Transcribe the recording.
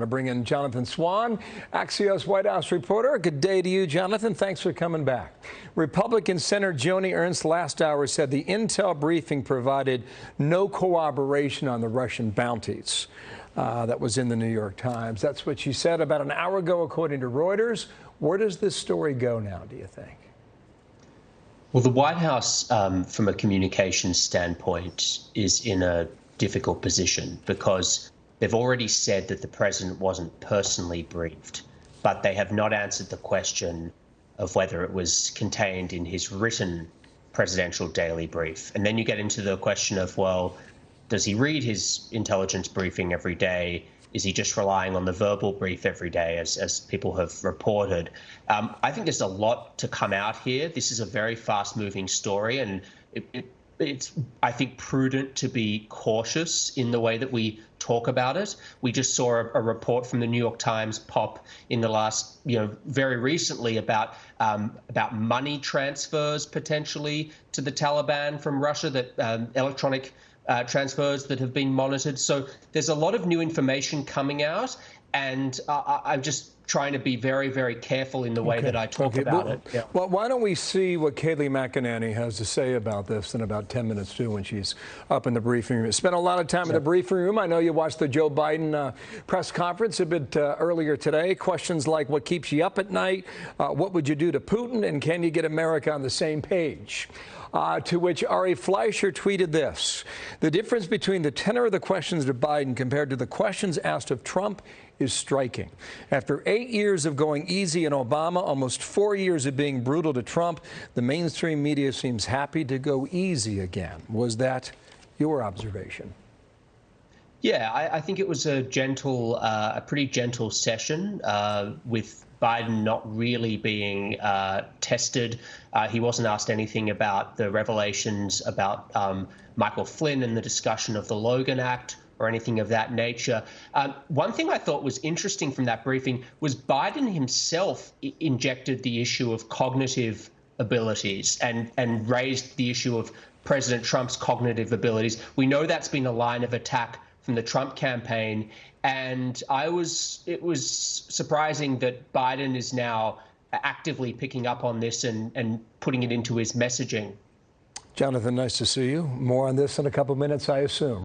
want to bring in Jonathan Swan, Axios White House reporter. Good day to you, Jonathan. Thanks for coming back. Republican Senator Joni Ernst last hour said the intel briefing provided no corroboration on the Russian bounties. That was in the New York Times. That's what she said about an hour ago, according to Reuters. Where does this story go now, do you think? Well, the White House, from a communications standpoint, is in a difficult position because they've already said that the president wasn't personally briefed, but they have not answered the question of whether it was contained in his written presidential daily brief. And then you get into the question of, well, does he read his intelligence briefing every day? Is he just relying on the verbal brief every day, as people have reported? I think there's a lot to come out here. This is a very fast-moving story, and it's, I think, prudent to be cautious in the way that we talk about it. We just saw a report from the New York Times pop in the last, very recently about money transfers potentially to the Taliban from Russia, that electronic transfers that have been monitored. So there's a lot of new information coming out, and I'm just trying to be very, very careful in the way that I talk about it. Yeah. Well, why don't we see what Kayleigh McEnany has to say about this in about 10 minutes, too, when she's up in the briefing room. Spent a lot of time in the briefing room. I know you watched the Joe Biden press conference a bit earlier today. Questions like, what keeps you up at night? What would you do to Putin? And can you get America on the same page? To which Ari Fleischer tweeted this: the difference between the tenor of the questions to Biden compared to the questions asked of Trump is striking. After 8 years of going easy on Obama, almost 4 years of being brutal to Trump, the mainstream media seems happy to go easy again. Was that your observation? Yeah, I think it was a pretty gentle session with Biden not really being tested. He wasn't asked anything about the revelations about Michael Flynn and the discussion of the Logan Act or anything of that nature. One thing I thought was interesting from that briefing was Biden himself injected the issue of cognitive abilities and raised the issue of President Trump's cognitive abilities. We know that's been a line of attack from the Trump campaign, and it was surprising that Biden is now actively picking up on this and putting it into his messaging. Jonathan, nice to see you. More on this in a couple minutes, I assume.